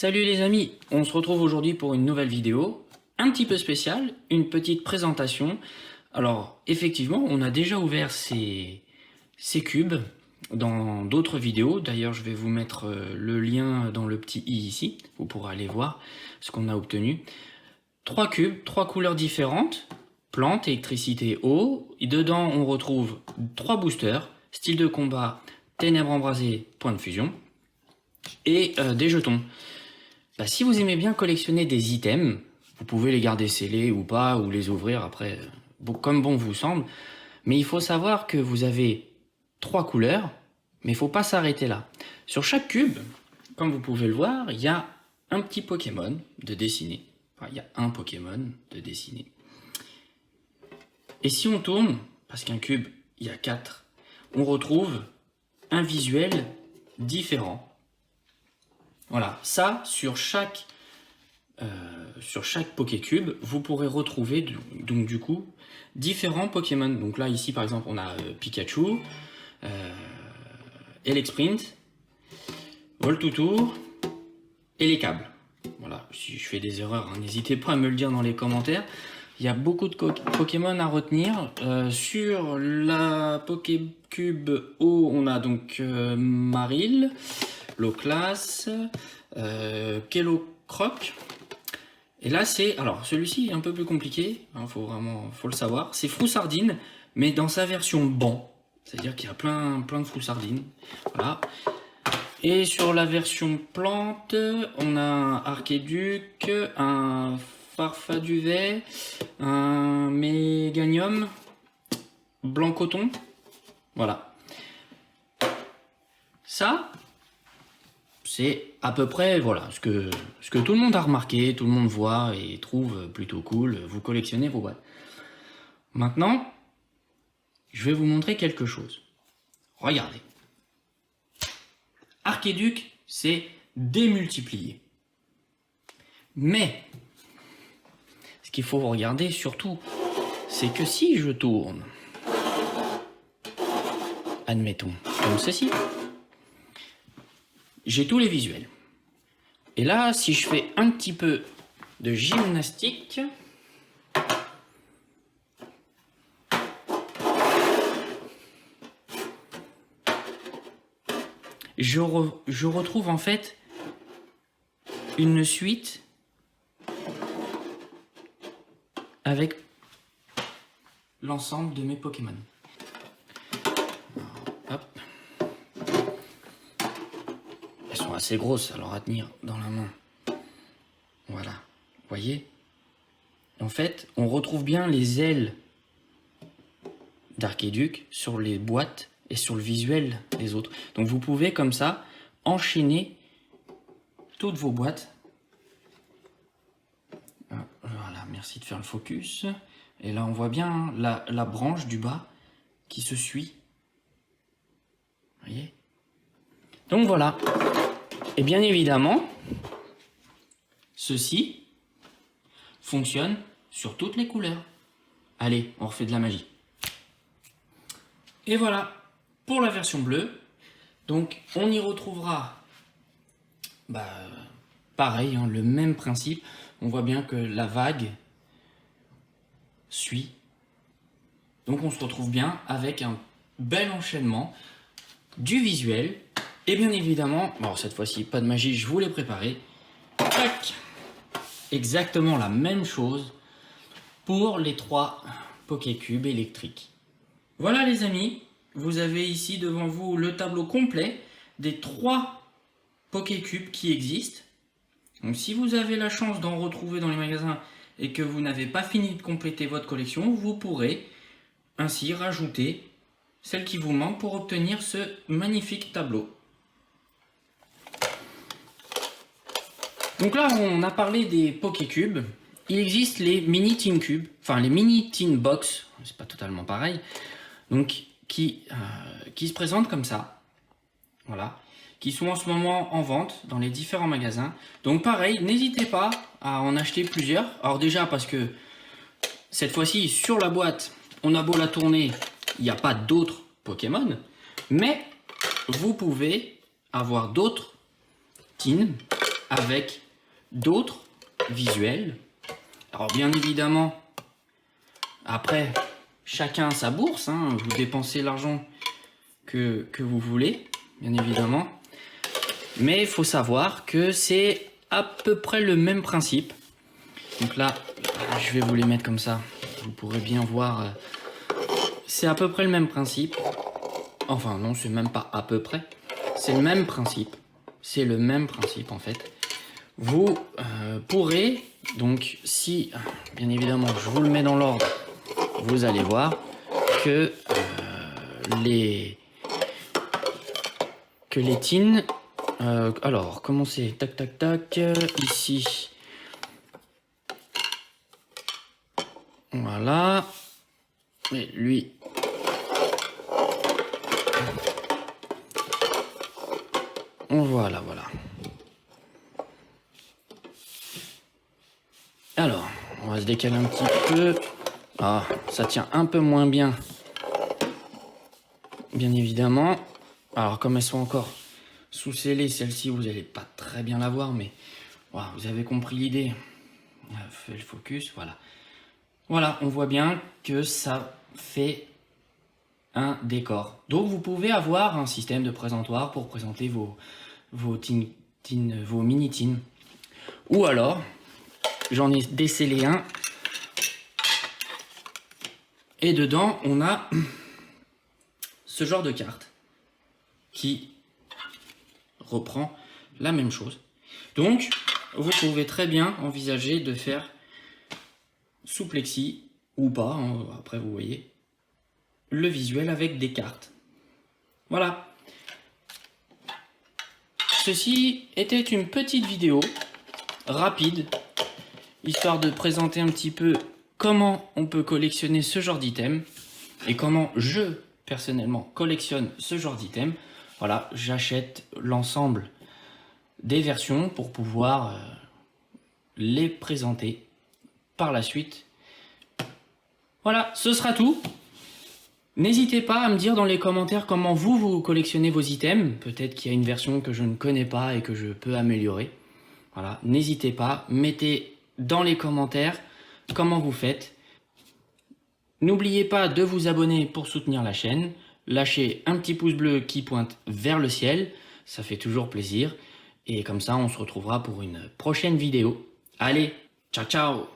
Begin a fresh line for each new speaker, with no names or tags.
Salut les amis, on se retrouve aujourd'hui pour une nouvelle vidéo, un petit peu spéciale, une petite présentation. Alors effectivement, on a déjà ouvert ces cubes dans d'autres vidéos. D'ailleurs, je vais vous mettre le lien dans le petit i ici, vous pourrez aller voir ce qu'on a obtenu. 3 cubes, 3 couleurs différentes, plantes, électricité, eau. Et dedans, on retrouve 3 boosters, style de combat, ténèbres embrasées, point de fusion, et des jetons. Si vous aimez bien collectionner des items, vous pouvez les garder scellés ou pas, ou les ouvrir après, comme bon vous semble. Mais il faut savoir que vous avez 3 couleurs, mais il ne faut pas s'arrêter là. Sur chaque cube, comme vous pouvez le voir, il y a un petit Pokémon de dessiner. Enfin, il y a un Pokémon de dessiner. Et si on tourne, parce qu'un cube, il y a 4, on retrouve un visuel différent. Voilà, ça, sur chaque Pokécube, vous pourrez retrouver donc du coup différents Pokémon. Donc là, ici par exemple, on a Pikachu, Elexprint, Voltoutour et les câbles. Voilà, si je fais des erreurs, hein, n'hésitez pas à me le dire dans les commentaires. Il y a beaucoup de Pokémon à retenir. Sur la Pokécube O, on a donc Marill, Loclas, Kellocroc. Et là, c'est... Alors, celui-ci est un peu plus compliqué, hein, faut le savoir. C'est Froussardine, mais dans sa version banc. C'est-à-dire qu'il y a plein de Froussardines. Voilà. Et sur la version plante, on a un Archéduc, un Farfaduvet, un Méganium, Blanc-Coton. Voilà. Ça, c'est à peu près voilà, ce que tout le monde a remarqué, tout le monde voit et trouve plutôt cool. Vous collectionnez vos boîtes. Maintenant, je vais vous montrer quelque chose. Regardez. Archéduc, c'est démultiplié. Mais, ce qu'il faut regarder surtout, c'est que si je tourne, admettons, comme ceci, j'ai tous les visuels. Et là, si je fais un petit peu de gymnastique, je retrouve en fait une suite avec l'ensemble de mes Pokémon. Hop. Elles sont assez grosses alors à tenir dans la main. Voilà, vous voyez? En fait, on retrouve bien les ailes d'Archéduc sur les boîtes et sur le visuel des autres. Donc vous pouvez comme ça enchaîner toutes vos boîtes. Voilà, merci de faire le focus. Et là on voit bien la branche du bas qui se suit. Vous voyez? Donc voilà. Et bien évidemment, ceci fonctionne sur toutes les couleurs. Allez, on refait de la magie. Et voilà, pour la version bleue, donc on y retrouvera pareil, hein, le même principe. On voit bien que la vague suit. Donc on se retrouve bien avec un bel enchaînement du visuel. Et bien évidemment, bon, cette fois-ci, pas de magie, je vous l'ai préparé. Tac, exactement la même chose pour les 3 Pokécubes électriques. Voilà les amis, vous avez ici devant vous le tableau complet des 3 Pokécubes qui existent. Donc si vous avez la chance d'en retrouver dans les magasins et que vous n'avez pas fini de compléter votre collection, vous pourrez ainsi rajouter celle qui vous manque pour obtenir ce magnifique tableau. Donc là, on a parlé des Pokécubes. Il existe les mini Tin Cubes, enfin les mini Tin Box, c'est pas totalement pareil, donc qui se présentent comme ça, voilà, qui sont en ce moment en vente dans les différents magasins. Donc pareil, n'hésitez pas à en acheter plusieurs. Alors déjà parce que cette fois-ci sur la boîte, on a beau la tourner, il n'y a pas d'autres Pokémon, mais vous pouvez avoir d'autres tins avec d'autres visuels. Alors bien évidemment, après, chacun sa bourse, hein, vous dépensez l'argent que vous voulez, bien évidemment. Mais il faut savoir que c'est à peu près le même principe. Donc là, je vais vous les mettre comme ça. Vous pourrez bien voir. C'est à peu près le même principe. Enfin non, c'est même pas à peu près. C'est le même principe. C'est le même principe en fait. Vous pourrez, donc si, bien évidemment, je vous le mets dans l'ordre, vous allez voir que les tines, alors comment c'est, tac tac tac, ici, voilà, et lui, voilà. Alors, on va se décaler un petit peu. Ah, ça tient un peu moins bien. Bien évidemment. Alors, comme elles sont encore sous scellées, celle-ci, vous n'allez pas très bien la voir, mais voilà, vous avez compris l'idée. Fais le focus, voilà. Voilà, on voit bien que ça fait un décor. Donc, vous pouvez avoir un système de présentoir pour présenter vos mini-tines. Ou alors, j'en ai décellé un. Et dedans, on a ce genre de carte qui reprend la même chose. Donc, vous pouvez très bien envisager de faire sous plexi ou pas, hein, après vous voyez, le visuel avec des cartes. Voilà. Ceci était une petite vidéo rapide, histoire de présenter un petit peu comment on peut collectionner ce genre d'item et comment je, personnellement, collectionne ce genre d'item. Voilà, j'achète l'ensemble des versions pour pouvoir les présenter par la suite. Voilà, ce sera tout. N'hésitez pas à me dire dans les commentaires comment vous collectionnez vos items. Peut-être qu'il y a une version que je ne connais pas et que je peux améliorer. Voilà, n'hésitez pas, mettez dans les commentaires comment vous faites. N'oubliez pas de vous abonner pour soutenir la chaîne. Lâchez un petit pouce bleu qui pointe vers le ciel, ça fait toujours plaisir. Et comme ça, on se retrouvera pour une prochaine vidéo. Allez, ciao ciao!